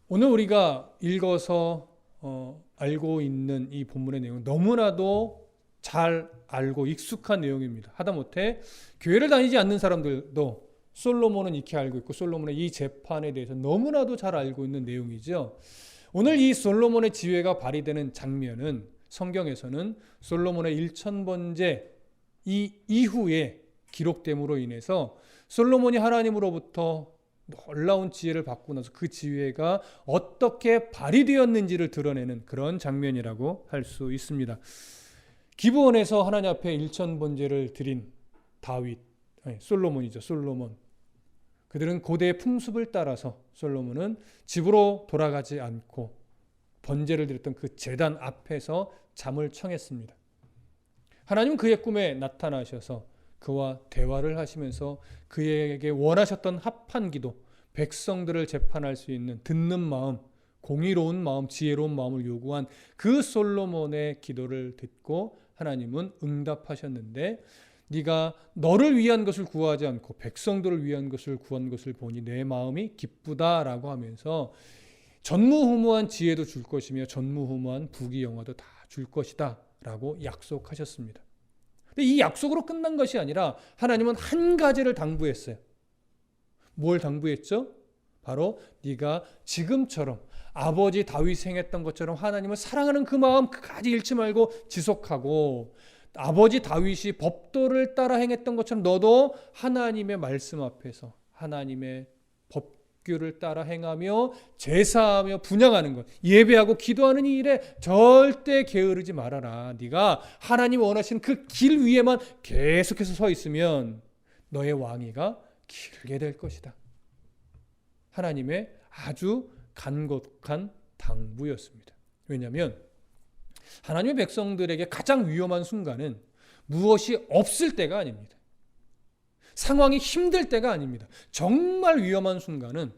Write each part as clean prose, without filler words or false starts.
오늘 우리가 읽어서 알고 있는 이 본문의 내용은 너무나도 잘 알고 익숙한 내용입니다. 하다못해 교회를 다니지 않는 사람들도 솔로몬은 익히 알고 있고 솔로몬의 이 재판에 대해서 너무나도 잘 알고 있는 내용이죠. 오늘 이 솔로몬의 지혜가 발휘되는 장면은 성경에서는 솔로몬의 1000번째 이 이후에 기록됨으로 인해서 솔로몬이 하나님으로부터 놀라운 지혜를 받고 나서 그 지혜가 어떻게 발휘되었는지를 드러내는 그런 장면이라고 할 수 있습니다. 기브온에서 하나님 앞에 1000번제를 드린 다윗, 솔로몬이죠. 솔로몬. 그들은 고대의 풍습을 따라서 솔로몬은 집으로 돌아가지 않고 번제를 드렸던 그 제단 앞에서 잠을 청했습니다. 하나님은 그의 꿈에 나타나셔서 그와 대화를 하시면서 그에게 원하셨던 합한 기도, 백성들을 재판할 수 있는 듣는 마음, 공의로운 마음, 지혜로운 마음을 요구한 그 솔로몬의 기도를 듣고 하나님은 응답하셨는데, 네가 너를 위한 것을 구하지 않고 백성들을 위한 것을 구한 것을 보니 내 마음이 기쁘다라고 하면서 전무후무한 지혜도 줄 것이며 전무후무한 부귀영화도 다 줄 것이다 라고 약속하셨습니다. 근데 이 약속으로 끝난 것이 아니라 하나님은 한 가지를 당부했어요. 뭘 당부했죠? 바로 네가 지금처럼 아버지 다윗이 행했던 것처럼 하나님을 사랑하는 그 마음 끝까지 잃지 말고 지속하고, 아버지 다윗이 법도를 따라 행했던 것처럼 너도 하나님의 말씀 앞에서 하나님의 법규를 따라 행하며 제사하며 분향하는 것, 예배하고 기도하는 이 일에 절대 게으르지 말아라. 네가 하나님 원하시는 그 길 위에만 계속해서 서 있으면 너의 왕위가 길게 될 것이다. 하나님의 아주 간곡한 당부였습니다. 왜냐하면 하나님의 백성들에게 가장 위험한 순간은 무엇이 없을 때가 아닙니다. 상황이 힘들 때가 아닙니다. 정말 위험한 순간은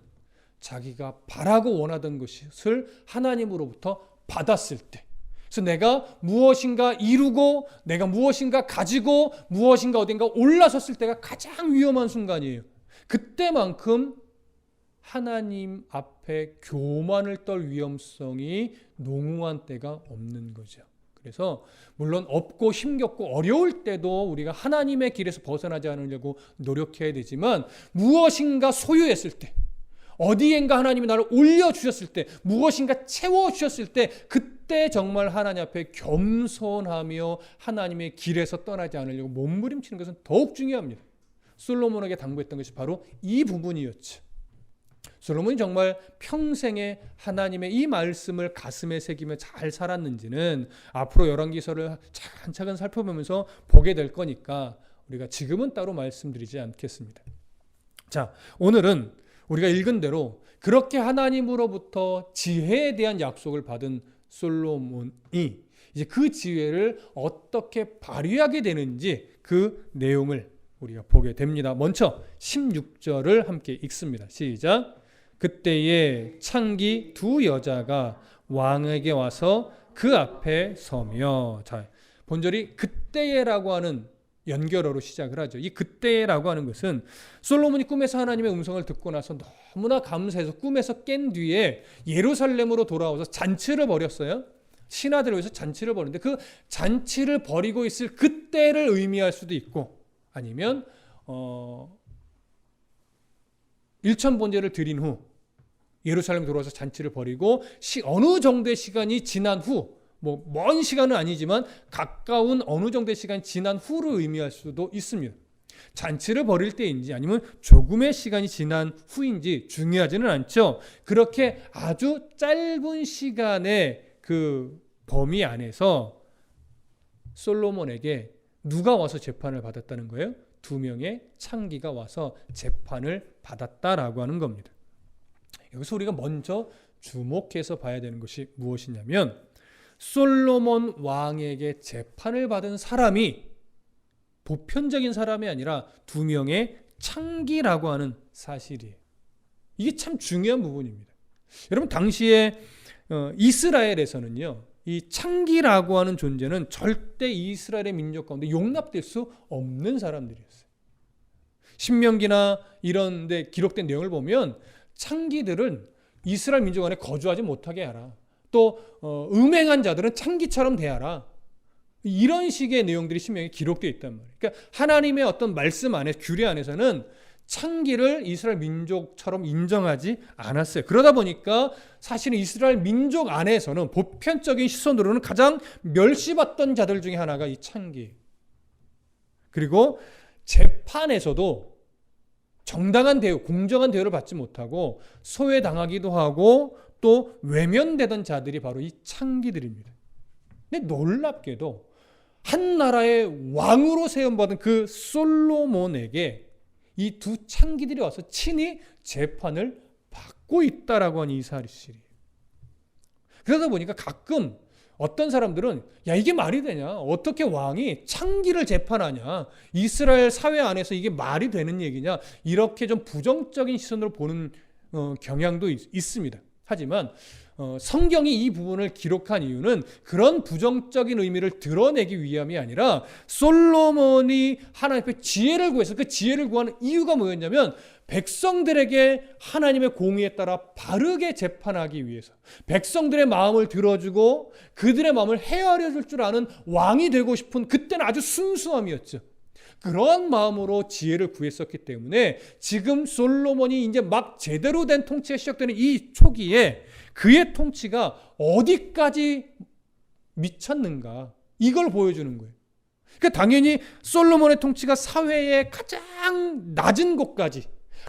자기가 바라고 원하던 것을 하나님으로부터 받았을 때, 그래서 내가 무엇인가 이루고 내가 무엇인가 가지고 무엇인가 어딘가 올라섰을 때가 가장 위험한 순간이에요. 그때만큼 하나님 앞에 교만을 떨 위험성이 농후한 때가 없는 거죠. 그래서 물론 없고 힘겹고 어려울 때도 우리가 하나님의 길에서 벗어나지 않으려고 노력해야 되지만, 무엇인가 소유했을 때, 어디엔가 하나님이 나를 올려주셨을 때, 무엇인가 채워주셨을 때, 그때 정말 하나님 앞에 겸손하며 하나님의 길에서 떠나지 않으려고 몸부림치는 것은 더욱 중요합니다. 솔로몬에게 당부했던 것이 바로 이 부분이었죠. 솔로몬이 정말 평생에 하나님의 이 말씀을 가슴에 새기며 잘 살았는지는 앞으로 열왕기서를 차근차근 살펴보면서 보게 될 거니까 우리가 지금은 따로 말씀드리지 않겠습니다. 자, 오늘은 우리가 읽은 대로 그렇게 하나님으로부터 지혜에 대한 약속을 받은 솔로몬이 이제 그 지혜를 어떻게 발휘하게 되는지 그 내용을 우리가 보게 됩니다. 먼저 16절을 함께 읽습니다. 시작. 그때에 창기 두 여자가 왕에게 와서 그 앞에 서며, 자, 본절이 그때에라고 하는 연결어로 시작을 하죠. 이 그때라고 하는 것은 솔로몬이 꿈에서 하나님의 음성을 듣고 나서 너무나 감사해서 꿈에서 깬 뒤에 예루살렘으로 돌아와서 잔치를 벌였어요. 신하들을 위해서 잔치를 벌였는데 그 잔치를 벌이고 있을 그때를 의미할 수도 있고, 아니면 1000번제를 드린 후 예루살렘에 돌아와서 잔치를 벌이고 어느 정도의 시간이 지난 후, 먼 시간은 아니지만 가까운 어느 정도의 시간이 지난 후를 의미할 수도 있습니다. 잔치를 벌일 때인지 아니면 조금의 시간이 지난 후인지 중요하지는 않죠. 그렇게 아주 짧은 시간의 그 범위 안에서 솔로몬에게 누가 와서 재판을 받았다는 거예요? 2명의 창기가 와서 재판을 받았다라고 하는 겁니다. 여기서 우리가 먼저 주목해서 봐야 되는 것이 무엇이냐면, 솔로몬 왕에게 재판을 받은 사람이 보편적인 사람이 아니라 2명의 창기라고 하는 사실이에요. 이게 참 중요한 부분입니다. 여러분, 당시에 이스라엘에서는요, 이 창기라고 하는 존재는 절대 이스라엘의 민족 가운데 용납될 수 없는 사람들이었어요. 신명기나 이런 데 기록된 내용을 보면 창기들은 이스라엘 민족 안에 거주하지 못하게 하라. 또 음행한 자들은 창기처럼 대하라. 이런 식의 내용들이 신명에 기록되어 있단 말이에요. 그러니까 하나님의 어떤 말씀 안에, 규례 안에서는 창기를 이스라엘 민족처럼 인정하지 않았어요. 그러다 보니까 사실은 이스라엘 민족 안에서는 보편적인 시선으로는 가장 멸시받던 자들 중에 하나가 이 창기예요. 그리고 재판에서도 정당한 대우, 공정한 대우를 받지 못하고 소외당하기도 하고 또 외면되던 자들이 바로 이 창기들입니다. 근데 놀랍게도 한 나라의 왕으로 세움받은 그 솔로몬에게 이 두 창기들이 와서 친히 재판을 받고 있다라고 하는 이 사실이에요. 그러다 보니까 가끔 어떤 사람들은 야, 이게 말이 되냐? 어떻게 왕이 창기를 재판하냐? 이스라엘 사회 안에서 이게 말이 되는 얘기냐? 이렇게 좀 부정적인 시선으로 보는 경향도 있습니다. 하지만 성경이 이 부분을 기록한 이유는 그런 부정적인 의미를 드러내기 위함이 아니라 솔로몬이 하나님 앞에 지혜를 구해서 그 지혜를 구하는 이유가 뭐였냐면 백성들에게 하나님의 공의에 따라 바르게 재판하기 위해서, 백성들의 마음을 들어주고 그들의 마음을 헤아려 줄 줄 아는 왕이 되고 싶은, 그때는 아주 순수함이었죠. 그러한 마음으로 지혜를 구했었기 때문에 지금 솔로몬이 이제 막 제대로 된 통치가 시작되는 이 초기에 그의 통치가 어디까지 미쳤는가, 이걸 보여주는 거예요. 그러니까 당연히 솔로몬의 통치가 사회의 가장 낮은 곳까지,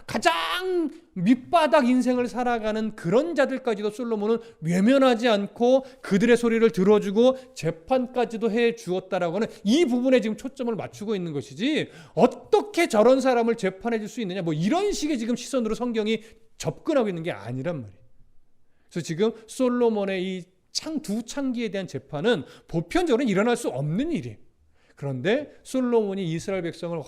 가장 밑바닥 인생을 살아가는 그런 자들까지도 솔로몬은 외면하지 않고 그들의 소리를 들어주고 재판까지도 해 주었다라고 하는 이 부분에 지금 초점을 맞추고 있는 것이지, 어떻게 저런 사람을 재판해 줄 수 있느냐, 뭐 이런 식의 지금 시선으로 성경이 접근하고 있는 게 아니란 말이에요. 그래서 지금 솔로몬의 이 두 창기에 대한 재판은 보편적으로는 일어날 수 없는 일이에요. 그런데 솔로몬이 이스라엘 백성을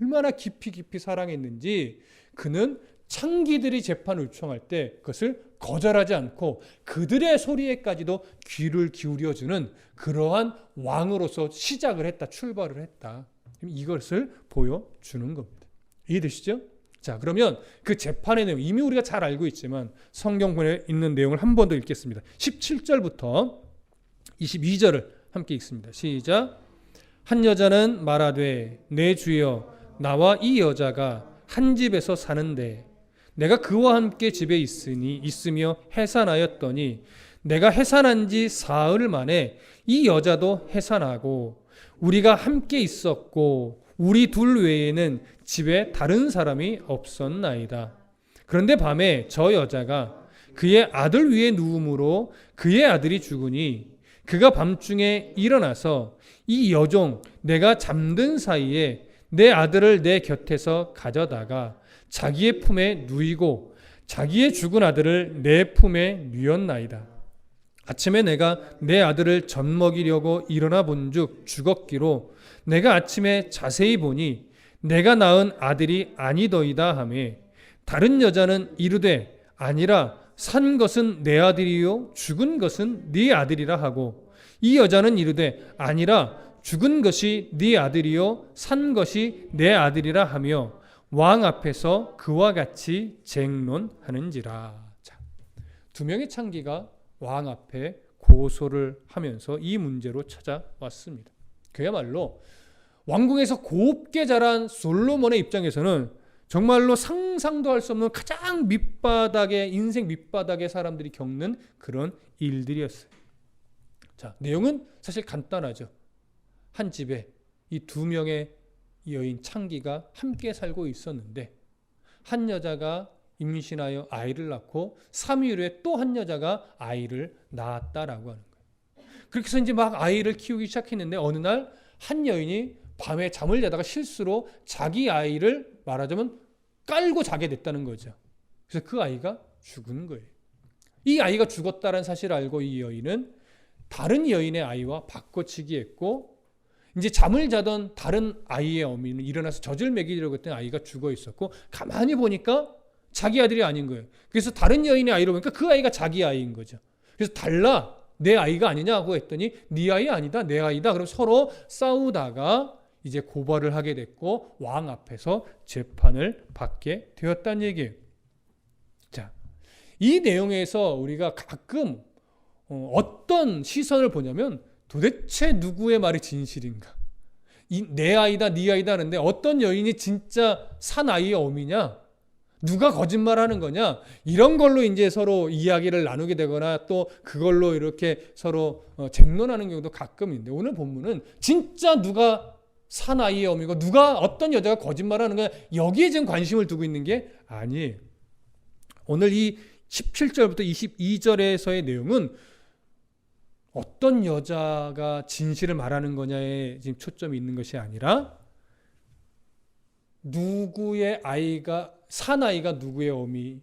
얼마나 깊이 사랑했는지 그는 창기들이 재판을 요청할 때 그것을 거절하지 않고 그들의 소리에까지도 귀를 기울여주는 그러한 왕으로서 시작을 했다, 출발을 했다. 이것을 보여주는 겁니다. 이해되시죠? 자, 그러면 그 재판의 내용 이미 우리가 잘 알고 있지만 성경본에 있는 내용을 한 번 더 읽겠습니다. 17절부터 22절을 함께 읽습니다. 시작. 한 여자는 말하되 내 주여 나와 이 여자가 한 집에서 사는데 내가 그와 함께 집에 있으며 해산하였더니 내가 해산한 지 사흘 만에 이 여자도 해산하고 우리가 함께 있었고 우리 둘 외에는 집에 다른 사람이 없었나이다. 그런데 밤에 저 여자가 그의 아들 위에 누움으로 그의 아들이 죽으니 그가 밤중에 일어나서 이 여종 내가 잠든 사이에 내 아들을 내 곁에서 가져다가 자기의 품에 누이고 자기의 죽은 아들을 내 품에 누였나이다. 아침에 내가 내 아들을 젖먹이려고 일어나 본즉 죽었기로 내가 아침에 자세히 보니 내가 낳은 아들이 아니더이다 하며 다른 여자는 이르되 아니라 산 것은 내 아들이요 죽은 것은 네 아들이라 하고 이 여자는 이르되 아니라 죽은 것이 네 아들이요 산 것이 내 아들이라 하며 왕 앞에서 그와 같이 쟁론하는지라. 자, 두 명의 창기가 왕 앞에 고소를 하면서 이 문제로 찾아왔습니다. 그야말로 왕궁에서 곱게 자란 솔로몬의 입장에서는 정말로 상상도 할 수 없는 가장 밑바닥의, 인생 밑바닥의 사람들이 겪는 그런 일들이었어요. 자, 내용은 사실 간단하죠. 한 집에 이 두 명의 여인 창기가 함께 살고 있었는데 한 여자가 임신하여 아이를 낳고 3일 후에 또 한 여자가 아이를 낳았다라고 하는 거예요. 그렇게 해서 이제 막 아이를 키우기 시작했는데 어느 날 한 여인이 밤에 잠을 자다가 실수로 자기 아이를 말하자면 깔고 자게 됐다는 거죠. 그래서 그 아이가 죽은 거예요. 이 아이가 죽었다는 사실을 알고 이 여인은 다른 여인의 아이와 바꿔치기 했고 이제 잠을 자던 다른 아이의 어미는 일어나서 젖을 먹이려고 했던 아이가 죽어 있었고 가만히 보니까 자기 아들이 아닌 거예요. 그래서 다른 여인의 아이로 보니까 그 아이가 자기 아이인 거죠. 그래서 달라 내 아이가 아니냐고 했더니 네 아이 아니다 내 아이다. 그럼 서로 싸우다가 이제 고발을 하게 됐고 왕 앞에서 재판을 받게 되었다는 얘기예요. 자, 이 내용에서 우리가 가끔 어떤 시선을 보냐면 도대체 누구의 말이 진실인가? 내 아이다, 네 아이다 하는데 어떤 여인이 진짜 산 아이의 어미냐? 누가 거짓말하는 거냐? 이런 걸로 이제 서로 이야기를 나누게 되거나 또 그걸로 이렇게 서로 쟁론하는 경우도 가끔 있는데 오늘 본문은 진짜 누가 산 아이의 어미고 누가 어떤 여자가 거짓말하는 거냐? 여기에 지금 관심을 두고 있는 게 아니에요. 오늘 이 17절부터 22절에서의 내용은 어떤 여자가 진실을 말하는 거냐에 지금 초점이 있는 것이 아니라 누구의 아이가 산 아이가 누구의 어미,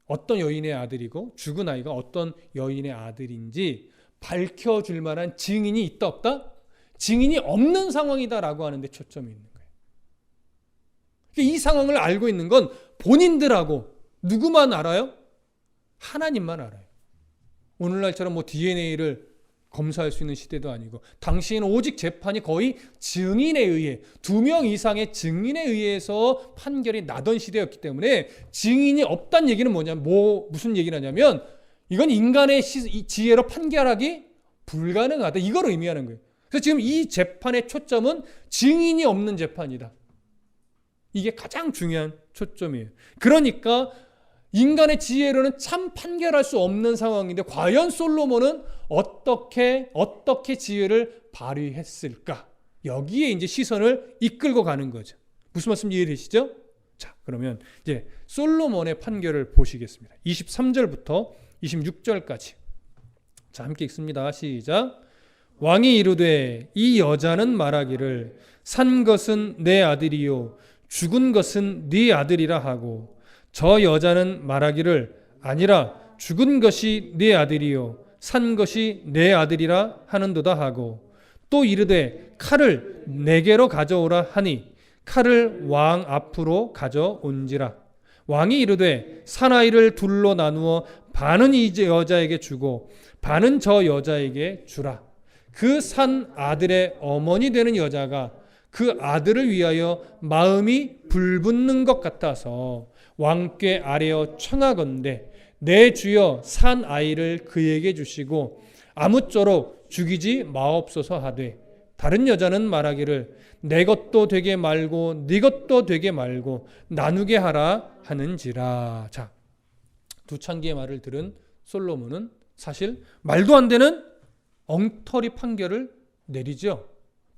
어떤 여인의 아들이고 죽은 아이가 어떤 여인의 아들인지 밝혀줄 만한 증인이 있다 없다? 증인이 없는 상황이다라고 하는데 초점이 있는 거예요. 이 상황을 알고 있는 건 본인들하고 누구만 알아요? 하나님만 알아요. 오늘날처럼 뭐 DNA를 검사할 수 있는 시대도 아니고 당시에는 오직 재판이 거의 증인에 의해 2명 이상의 증인에 의해서 판결이 나던 시대였기 때문에 증인이 없다는 얘기는 뭐냐면 무슨 얘기를 하냐면 이건 인간의 지혜로 판결하기 불가능하다. 이걸 의미하는 거예요. 그래서 지금 이 재판의 초점은 증인이 없는 재판이다. 이게 가장 중요한 초점이에요. 그러니까 인간의 지혜로는 참 판결할 수 없는 상황인데 과연 솔로몬은 어떻게 지혜를 발휘했을까? 여기에 이제 시선을 이끌고 가는 거죠. 무슨 말씀 이해되시죠? 자, 그러면 이제 솔로몬의 판결을 보시겠습니다. 23절부터 26절까지. 자, 함께 읽습니다. 시작. 왕이 이르되 이 여자는 말하기를 산 것은 내 아들이요 죽은 것은 네 아들이라 하고 저 여자는 말하기를 아니라 죽은 것이 네 아들이요 산 것이 내 아들이라 하는도다 하고 또 이르되 칼을 내게로 가져오라 하니 칼을 왕 앞으로 가져온지라. 왕이 이르되 사나이를 둘로 나누어 반은 이 여자에게 주고 반은 저 여자에게 주라. 그 산 아들의 어머니 되는 여자가 그 아들을 위하여 마음이 불붙는 것 같아서 왕께 아뢰어 청하건대 내 주여 산 아이를 그에게 주시고 아무쪼록 죽이지 마옵소서 하되 다른 여자는 말하기를 내 것도 되게 말고 네 것도 되게 말고 나누게 하라 하는지라. 자, 두 창기의 말을 들은 솔로몬은 사실 말도 안 되는 엉터리 판결을 내리죠.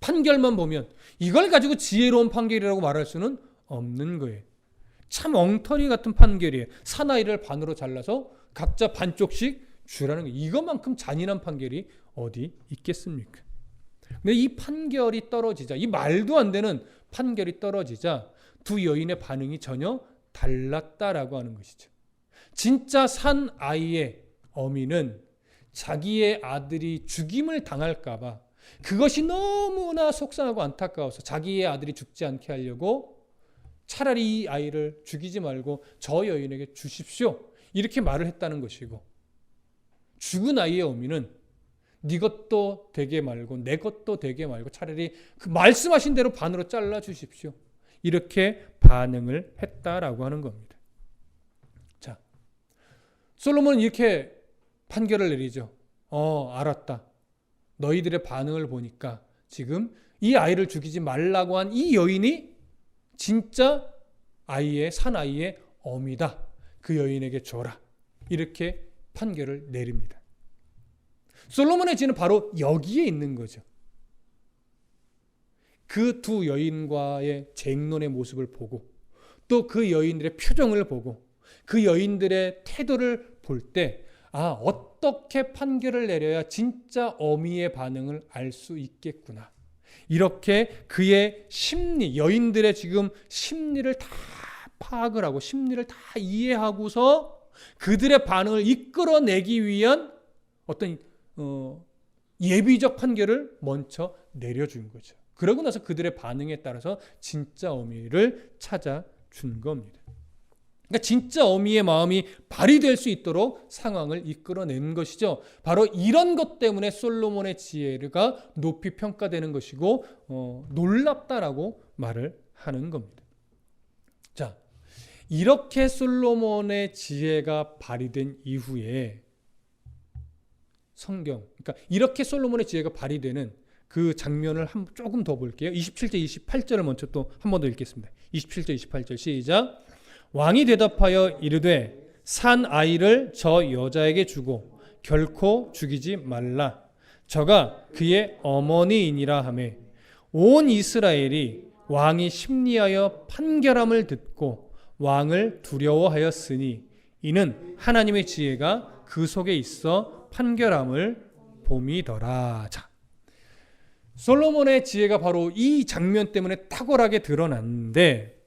판결만 보면 이걸 가지고 지혜로운 판결이라고 말할 수는 없는 거예요. 참 엉터리 같은 판결이에요. 사나이를 반으로 잘라서 각자 반쪽씩 주라는 거예요. 이것만큼 잔인한 판결이 어디 있겠습니까? 근데 이 판결이 떨어지자, 이 말도 안 되는 판결이 떨어지자 두 여인의 반응이 전혀 달랐다라고 하는 것이죠. 진짜 산 아이의 어미는 자기의 아들이 죽임을 당할까 봐 그것이 너무나 속상하고 안타까워서 자기의 아들이 죽지 않게 하려고 차라리 이 아이를 죽이지 말고 저 여인에게 주십시오. 이렇게 말을 했다는 것이고 죽은 아이의 어미는 네 것도 되게 말고 내 것도 되게 말고 차라리 그 말씀하신 대로 반으로 잘라 주십시오. 이렇게 반응을 했다라고 하는 겁니다. 자, 솔로몬은 이렇게 판결을 내리죠. 알았다. 너희들의 반응을 보니까 지금 이 아이를 죽이지 말라고 한 이 여인이 진짜 산 아이의 어미다. 그 여인에게 줘라. 이렇게 판결을 내립니다. 솔로몬의 지는 바로 여기에 있는 거죠. 그 두 여인과의 쟁론의 모습을 보고 또 그 여인들의 표정을 보고 그 여인들의 태도를 볼 때 어떻게 판결을 내려야 진짜 어미의 반응을 알 수 있겠구나. 이렇게 그의 심리, 여인들의 지금 심리를 다 파악을 하고 심리를 다 이해하고서 그들의 반응을 이끌어내기 위한 어떤 예비적 판결을 먼저 내려준 거죠. 그러고 나서 그들의 반응에 따라서 진짜 어미를 찾아준 겁니다. 그러니까 진짜 어미의 마음이 발휘될 수 있도록 상황을 이끌어낸 것이죠. 바로 이런 것 때문에 솔로몬의 지혜가 높이 평가되는 것이고 놀랍다라고 말을 하는 겁니다. 자, 이렇게 솔로몬의 지혜가 발휘된 이후에 성경, 그러니까 이렇게 솔로몬의 지혜가 발휘되는 그 장면을 조금 더 볼게요. 27절, 28절을 먼저 또 한 번 더 읽겠습니다. 27절, 28절 시작. 왕이 대답하여 이르되 산 아이를 저 여자에게 주고 결코 죽이지 말라. 저가 그의 어머니이니라 하매 온 이스라엘이 왕이 심리하여 판결함을 듣고 왕을 두려워하였으니 이는 하나님의 지혜가 그 속에 있어 판결함을 봄이더라. 자, 솔로몬의 지혜가 바로 이 장면 때문에 탁월하게 드러났는데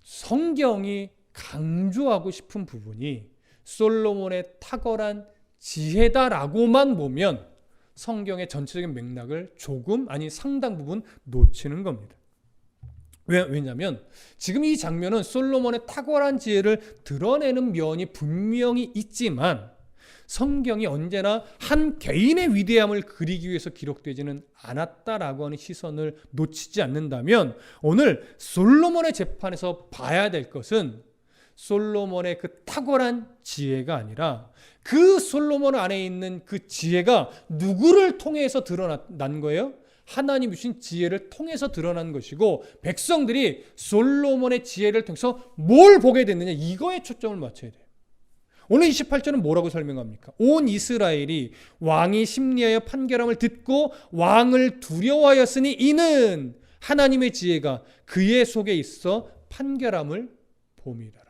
성경이 강조하고 싶은 부분이 솔로몬의 탁월한 지혜다라고만 보면 성경의 전체적인 맥락을 조금 아니 상당 부분 놓치는 겁니다. 왜냐하면 지금 이 장면은 솔로몬의 탁월한 지혜를 드러내는 면이 분명히 있지만 성경이 언제나 한 개인의 위대함을 그리기 위해서 기록되지는 않았다라고 하는 시선을 놓치지 않는다면 오늘 솔로몬의 재판에서 봐야 될 것은 솔로몬의 그 탁월한 지혜가 아니라 그 솔로몬 안에 있는 그 지혜가 누구를 통해서 드러난 거예요? 하나님 주신 지혜를 통해서 드러난 것이고 백성들이 솔로몬의 지혜를 통해서 뭘 보게 됐느냐 이거에 초점을 맞춰야 돼요. 오늘 28절은 뭐라고 설명합니까? 온 이스라엘이 왕이 심리하여 판결함을 듣고 왕을 두려워하였으니 이는 하나님의 지혜가 그의 속에 있어 판결함을 봄이더라.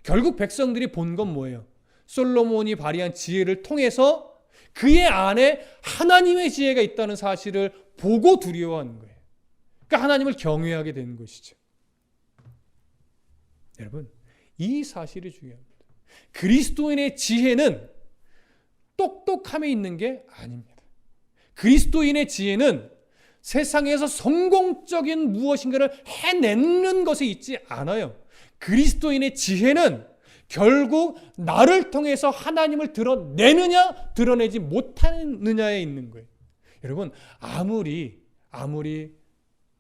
결국 백성들이 본 건 뭐예요? 솔로몬이 발휘한 지혜를 통해서 그의 안에 하나님의 지혜가 있다는 사실을 보고 두려워하는 거예요. 그러니까 하나님을 경외하게 된 것이죠. 여러분, 이 사실이 중요합니다. 그리스도인의 지혜는 똑똑함에 있는 게 아닙니다. 그리스도인의 지혜는 세상에서 성공적인 무엇인가를 해내는 것에 있지 않아요. 그리스도인의 지혜는 결국 나를 통해서 하나님을 드러내느냐 드러내지 못하느냐에 있는 거예요. 여러분 아무리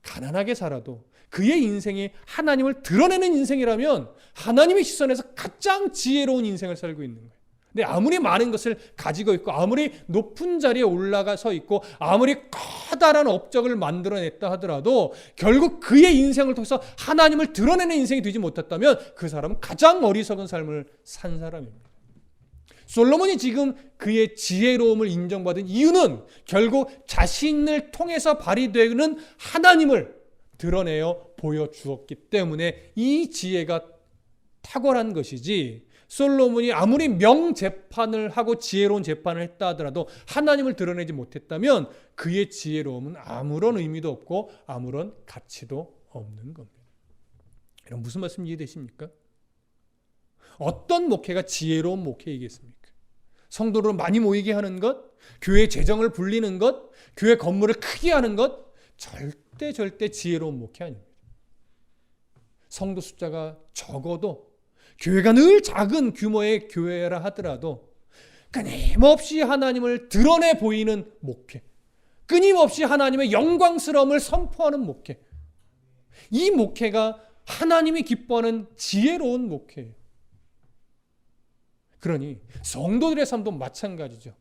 가난하게 살아도 그의 인생이 하나님을 드러내는 인생이라면 하나님의 시선에서 가장 지혜로운 인생을 살고 있는 거예요. 근데 아무리 많은 것을 가지고 있고 아무리 높은 자리에 올라가서 있고 아무리 커다란 업적을 만들어냈다 하더라도 결국 그의 인생을 통해서 하나님을 드러내는 인생이 되지 못했다면 그 사람은 가장 어리석은 삶을 산 사람입니다. 솔로몬이 지금 그의 지혜로움을 인정받은 이유는 결국 자신을 통해서 발휘되는 하나님을 드러내어 보여주었기 때문에 이 지혜가 탁월한 것이지 솔로몬이 아무리 명재판을 하고 지혜로운 재판을 했다 하더라도 하나님을 드러내지 못했다면 그의 지혜로움은 아무런 의미도 없고 아무런 가치도 없는 겁니다. 여러분 무슨 말씀 이해되십니까? 어떤 목회가 지혜로운 목회이겠습니까? 성도를 많이 모이게 하는 것, 교회 재정을 불리는 것, 교회 건물을 크게 하는 것 절대 지혜로운 목회 아닙니다. 성도 숫자가 적어도 교회가 늘 작은 규모의 교회라 하더라도 끊임없이 하나님을 드러내 보이는 목회, 끊임없이 하나님의 영광스러움을 선포하는 목회, 이 목회가 하나님이 기뻐하는 지혜로운 목회예요. 그러니 성도들의 삶도 마찬가지죠.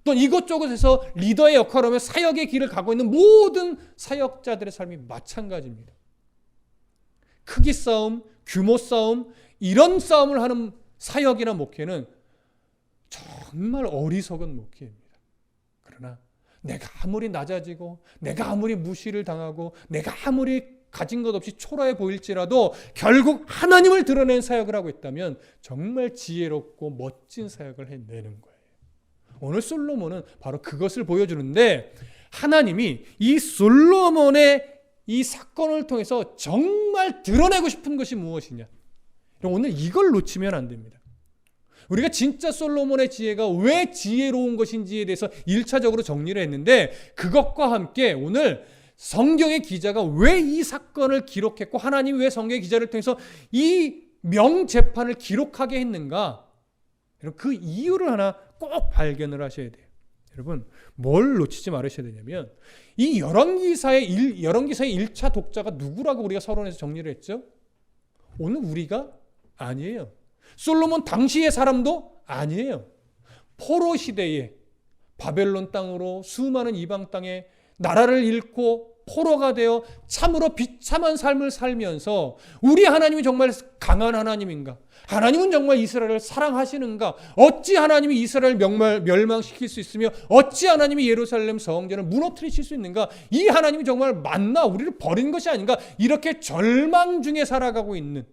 또 이곳저곳에서 리더의 역할을 하며 사역의 길을 가고 있는 모든 사역자들의 삶이 마찬가지입니다. 크기 싸움, 규모 싸움, 이런 싸움을 하는 사역이나 목회는 정말 어리석은 목회입니다. 그러나 내가 아무리 낮아지고 내가 아무리 무시를 당하고 내가 아무리 가진 것 없이 초라해 보일지라도 결국 하나님을 드러낸 사역을 하고 있다면 정말 지혜롭고 멋진 사역을 해내는 거예요. 오늘 솔로몬은 바로 그것을 보여주는데 하나님이 이 솔로몬의 이 사건을 통해서 정말 드러내고 싶은 것이 무엇이냐? 오늘 이걸 놓치면 안 됩니다. 우리가 진짜 솔로몬의 지혜가 왜 지혜로운 것인지에 대해서 1차적으로 정리를 했는데 그것과 함께 오늘 성경의 기자가 왜 이 사건을 기록했고 하나님이 왜 성경의 기자를 통해서 이 명재판을 기록하게 했는가? 여러분 그 이유를 하나 꼭 발견을 하셔야 돼요. 여러분 뭘 놓치지 말으셔야 되냐면 이 열왕기사의 1차 독자가 누구라고 우리가 서론에서 정리를 했죠? 오늘 우리가 아니에요. 솔로몬 당시의 사람도 아니에요. 포로 시대에 바벨론 땅으로 수많은 이방 땅에 나라를 잃고 포로가 되어 참으로 비참한 삶을 살면서 우리 하나님이 정말 강한 하나님인가? 하나님은 정말 이스라엘을 사랑하시는가? 어찌 하나님이 이스라엘을 멸망시킬 수 있으며 어찌 하나님이 예루살렘 성전을 무너뜨리실 수 있는가? 이 하나님이 정말 맞나? 우리를 버린 것이 아닌가? 이렇게 절망 중에 살아가고 있는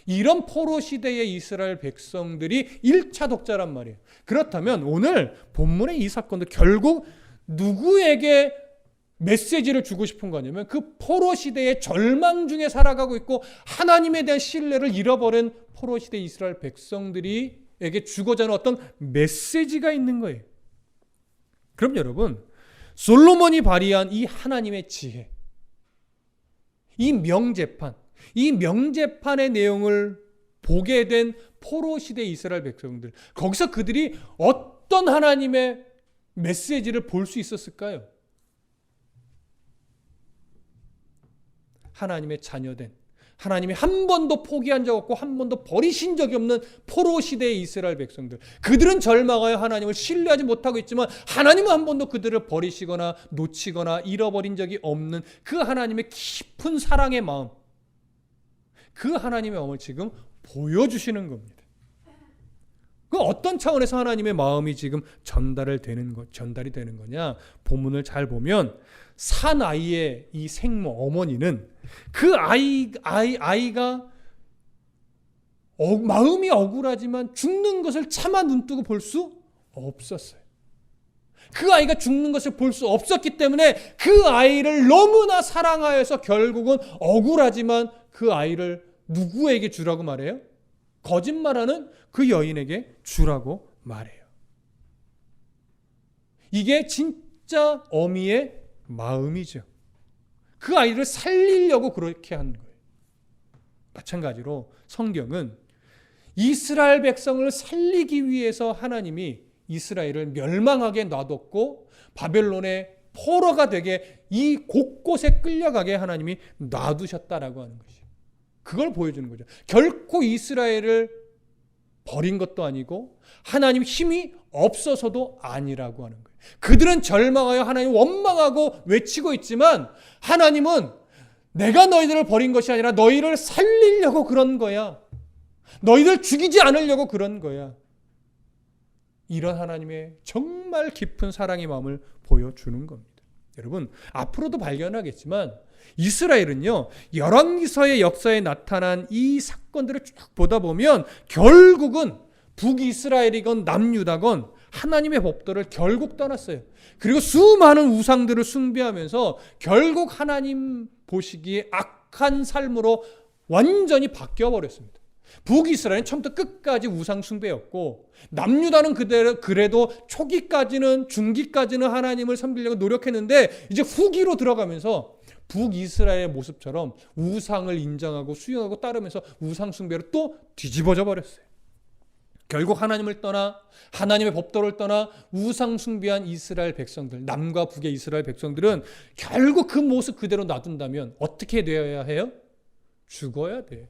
이런 포로 시대의 이스라엘 백성들이 1차 독자란 말이에요. 그렇다면 오늘 본문의 이 사건도 결국 누구에게 메시지를 주고 싶은 거냐면 그 포로 시대의 절망 중에 살아가고 있고 하나님에 대한 신뢰를 잃어버린 포로 시대 이스라엘 백성들이에게 주고자 하는 어떤 메시지가 있는 거예요. 그럼 여러분, 솔로몬이 발휘한 이 하나님의 지혜, 이 명제판의 내용을 보게 된 포로 시대 이스라엘 백성들, 거기서 그들이 어떤 하나님의 메시지를 볼 수 있었을까요? 하나님의 자녀된, 하나님이 한 번도 포기한 적 없고 한 번도 버리신 적이 없는 포로 시대의 이스라엘 백성들, 그들은 절망하여 하나님을 신뢰하지 못하고 있지만 하나님은 한 번도 그들을 버리시거나 놓치거나 잃어버린 적이 없는 그 하나님의 깊은 사랑의 마음, 그 하나님의 마음을 지금 보여주시는 겁니다. 그 어떤 차원에서 하나님의 마음이 지금 전달이 되는 거냐? 본문을 잘 보면 사나이의 이 생모 어머니는 그 아이가 마음이 억울하지만 죽는 것을 차마 눈뜨고 볼 수 없었어요. 그 아이가 죽는 것을 볼 수 없었기 때문에 그 아이를 너무나 사랑하여서 결국은 억울하지만 그 아이를 누구에게 주라고 말해요? 거짓말하는 그 여인에게 주라고 말해요. 이게 진짜 어미의 마음이죠. 그 아이를 살리려고 그렇게 한 거예요. 마찬가지로 성경은 이스라엘 백성을 살리기 위해서 하나님이 이스라엘을 멸망하게 놔뒀고 바벨론의 포로가 되게 이 곳곳에 끌려가게 하나님이 놔두셨다라고 하는 것이죠. 그걸 보여주는 거죠. 결코 이스라엘을 버린 것도 아니고 하나님 힘이 없어서도 아니라고 하는 거예요. 그들은 절망하여 하나님 원망하고 외치고 있지만 하나님은 내가 너희들을 버린 것이 아니라 너희를 살리려고 그런 거야. 너희들 죽이지 않으려고 그런 거야. 이런 하나님의 정말 깊은 사랑의 마음을 보여주는 겁니다. 여러분, 앞으로도 발견하겠지만 이스라엘은요, 열왕기서의 역사에 나타난 이 사건들을 쭉 보다 보면 결국은 북이스라엘이건 남유다건 하나님의 법도를 결국 떠났어요. 그리고 수많은 우상들을 숭배하면서 결국 하나님 보시기에 악한 삶으로 완전히 바뀌어버렸습니다. 북이스라엘은 처음부터 끝까지 우상 숭배였고 남유다는 그래도 초기까지는 중기까지는 하나님을 섬기려고 노력했는데 이제 후기로 들어가면서 북이스라엘의 모습처럼 우상을 인정하고 수용하고 따르면서 우상 숭배로 또 뒤집어져 버렸어요. 결국 하나님을 떠나 하나님의 법도를 떠나 우상 숭배한 이스라엘 백성들, 남과 북의 이스라엘 백성들은 결국 그 모습 그대로 놔둔다면 어떻게 되어야 해요? 죽어야 돼요.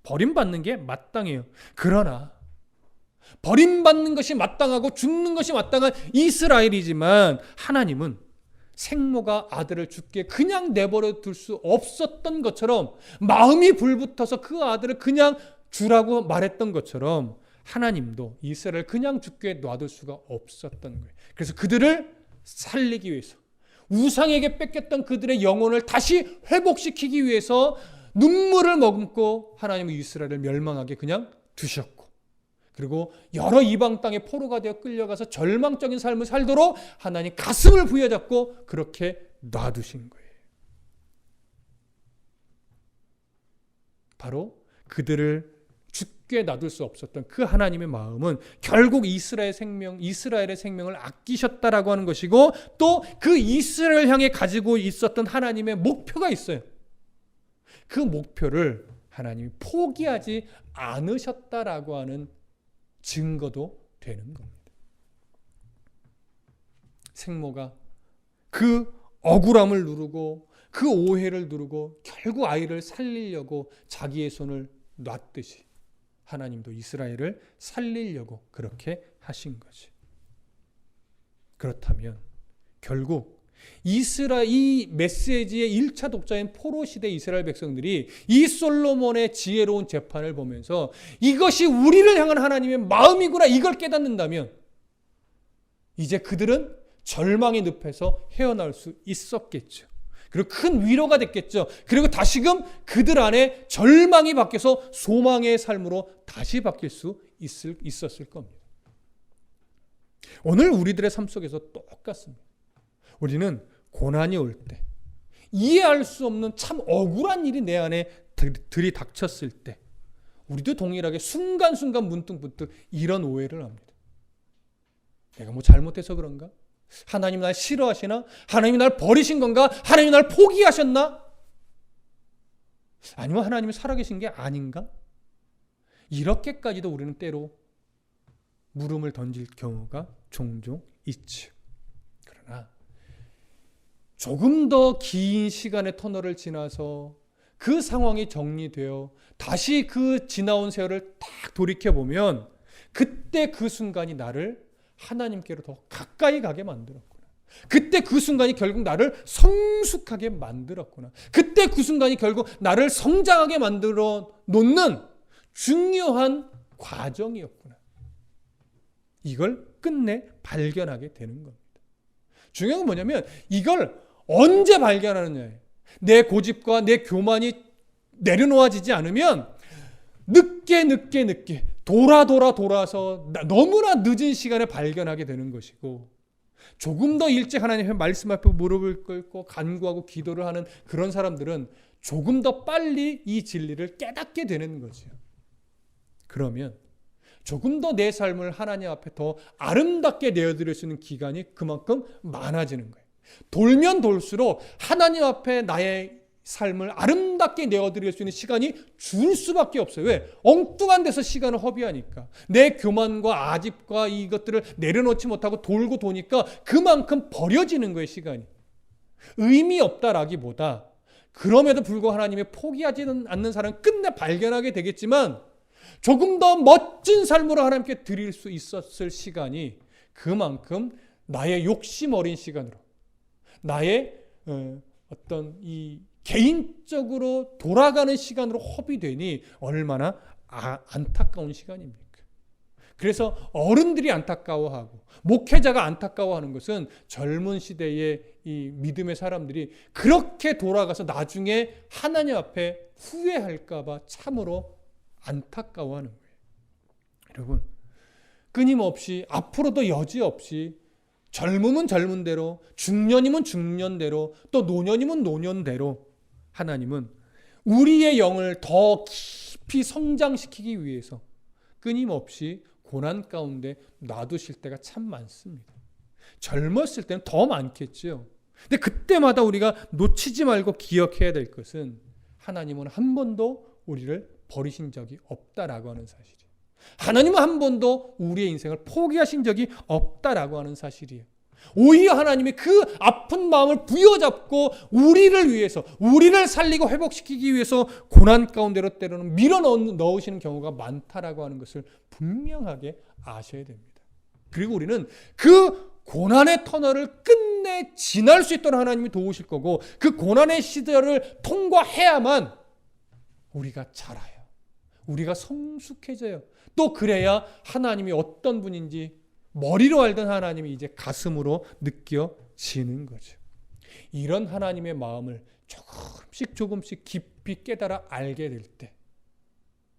버림받는 게 마땅해요. 그러나 버림받는 것이 마땅하고 죽는 것이 마땅한 이스라엘이지만 하나님은 생모가 아들을 죽게 그냥 내버려 둘 수 없었던 것처럼, 마음이 불붙어서 그 아들을 그냥 주라고 말했던 것처럼 하나님도 이스라엘을 그냥 죽게 놔둘 수가 없었던 거예요. 그래서 그들을 살리기 위해서, 우상에게 뺏겼던 그들의 영혼을 다시 회복시키기 위해서 눈물을 머금고 하나님은 이스라엘을 멸망하게 그냥 두셨고, 그리고 여러 이방 땅의 포로가 되어 끌려가서 절망적인 삶을 살도록 하나님 가슴을 부여잡고 그렇게 놔두신 거예요. 바로 그들을 죽게 놔둘 수 없었던 그 하나님의 마음은 결국 이스라엘의 생명을 아끼셨다라고 하는 것이고, 또 그 이스라엘 향해 가지고 있었던 하나님의 목표가 있어요. 그 목표를 하나님이 포기하지 않으셨다라고 하는 증거도 되는 겁니다. 생모가 그 억울함을 누르고 그 오해를 누르고 결국 아이를 살리려고 자기의 손을 놨듯이 하나님도 이스라엘을 살리려고 그렇게 하신 거지. 그렇다면 결국 이 메시지의 1차 독자인 포로 시대 이스라엘 백성들이 이 솔로몬의 지혜로운 재판을 보면서 이것이 우리를 향한 하나님의 마음이구나, 이걸 깨닫는다면 이제 그들은 절망의 늪에서 헤어나올 수 있었겠죠. 그리고 큰 위로가 됐겠죠. 그리고 다시금 그들 안에 절망이 바뀌어서 소망의 삶으로 다시 바뀔 수 있었을 겁니다. 오늘 우리들의 삶 속에서 똑같습니다. 우리는 고난이 올 때, 이해할 수 없는 참 억울한 일이 내 안에 들이닥쳤을 때 우리도 동일하게 순간순간 문득문득 이런 오해를 합니다. 내가 뭐 잘못해서 그런가? 하나님 날 싫어하시나? 하나님이 날 버리신 건가? 하나님이 날 포기하셨나? 아니면 하나님이 살아계신 게 아닌가? 이렇게까지도 우리는 때로 물음을 던질 경우가 종종 있죠. 그러나 조금 더 긴 시간의 터널을 지나서 그 상황이 정리되어 다시 그 지나온 세월을 딱 돌이켜보면 그때 그 순간이 나를 하나님께로 더 가까이 가게 만들었구나. 그때 그 순간이 결국 나를 성숙하게 만들었구나. 그때 그 순간이 결국 나를 성장하게 만들어 놓는 중요한 과정이었구나. 이걸 끝내 발견하게 되는 겁니다. 중요한 건 뭐냐면 이걸 언제 발견하느냐예요. 내 고집과 내 교만이 내려놓아지지 않으면 늦게 돌아서 너무나 늦은 시간에 발견하게 되는 것이고, 조금 더 일찍 하나님의 말씀 앞에 무릎을 꿇고 간구하고 기도를 하는 그런 사람들은 조금 더 빨리 이 진리를 깨닫게 되는 거죠. 그러면 조금 더 내 삶을 하나님 앞에 더 아름답게 내어드릴 수 있는 기간이 그만큼 많아지는 거예요. 돌면 돌수록 하나님 앞에 나의 삶을 아름답게 내어드릴 수 있는 시간이 줄 수밖에 없어요. 왜? 엉뚱한 데서 시간을 허비하니까. 내 교만과 아집과 이것들을 내려놓지 못하고 돌고 도니까 그만큼 버려지는 거예요, 시간이. 의미 없다라기보다 그럼에도 불구하고 하나님의 포기하지는 않는 사람은 끝내 발견하게 되겠지만 조금 더 멋진 삶으로 하나님께 드릴 수 있었을 시간이 그만큼 나의 욕심 어린 시간으로, 나의 어떤 이 개인적으로 돌아가는 시간으로 허비되니 얼마나 안타까운 시간입니까? 그래서 어른들이 안타까워하고 목회자가 안타까워하는 것은 젊은 시대의 이 믿음의 사람들이 그렇게 돌아가서 나중에 하나님 앞에 후회할까 봐 참으로 안타까워하는 거예요. 여러분, 끊임없이 앞으로도 여지없이 젊음은 젊은 대로, 중년이면 중년대로, 또 노년이면 노년대로 하나님은 우리의 영을 더 깊이 성장시키기 위해서 끊임없이 고난 가운데 놔두실 때가 참 많습니다. 젊었을 때는 더 많겠죠. 근데 그때마다 우리가 놓치지 말고 기억해야 될 것은 하나님은 한 번도 우리를 버리신 적이 없다라고 하는 사실이에요. 하나님은 한 번도 우리의 인생을 포기하신 적이 없다라고 하는 사실이에요. 오히려 하나님이 그 아픈 마음을 부여잡고 우리를 위해서, 우리를 살리고 회복시키기 위해서 고난 가운데로 때로는 밀어 넣으시는 경우가 많다라고 하는 것을 분명하게 아셔야 됩니다. 그리고 우리는 그 고난의 터널을 끝내 지날 수 있도록 하나님이 도우실 거고, 그 고난의 시절을 통과해야만 우리가 자라요. 우리가 성숙해져요. 또 그래야 하나님이 어떤 분인지 머리로 알던 하나님이 이제 가슴으로 느껴지는 거죠. 이런 하나님의 마음을 조금씩 깊이 깨달아 알게 될 때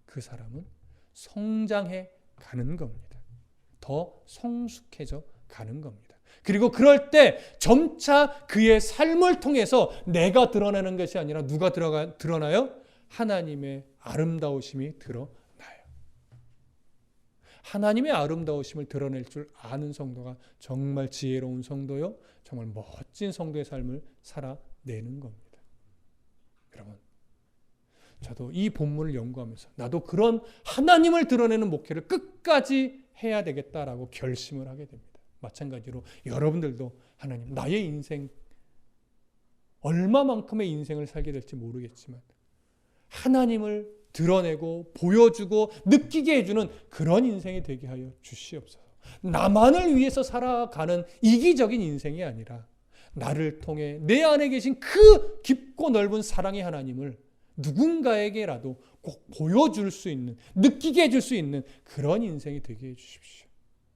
그 사람은 성장해 가는 겁니다. 더 성숙해져 가는 겁니다. 그리고 그럴 때 점차 그의 삶을 통해서 내가 드러나는 것이 아니라 누가 드러나요? 하나님의 아름다우심이 드러나요. 하나님의 아름다우심을 드러낼 줄 아는 성도가 정말 지혜로운 성도요, 정말 멋진 성도의 삶을 살아내는 겁니다. 여러분, 저도 이 본문을 연구하면서 나도 그런 하나님을 드러내는 목회를 끝까지 해야 되겠다라고 결심을 하게 됩니다. 마찬가지로 여러분들도 하나님, 나의 인생 얼마만큼의 인생을 살게 될지 모르겠지만 하나님을 드러내고 보여주고 느끼게 해주는 그런 인생이 되게 하여 주시옵소서. 나만을 위해서 살아가는 이기적인 인생이 아니라 나를 통해 내 안에 계신 그 깊고 넓은 사랑의 하나님을 누군가에게라도 꼭 보여줄 수 있는, 느끼게 해줄 수 있는 그런 인생이 되게 해주십시오.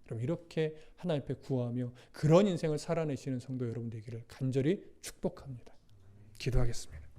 그럼 이렇게 하나님 앞에 구하며 그런 인생을 살아내시는 성도 여러분 되기를 간절히 축복합니다. 기도하겠습니다.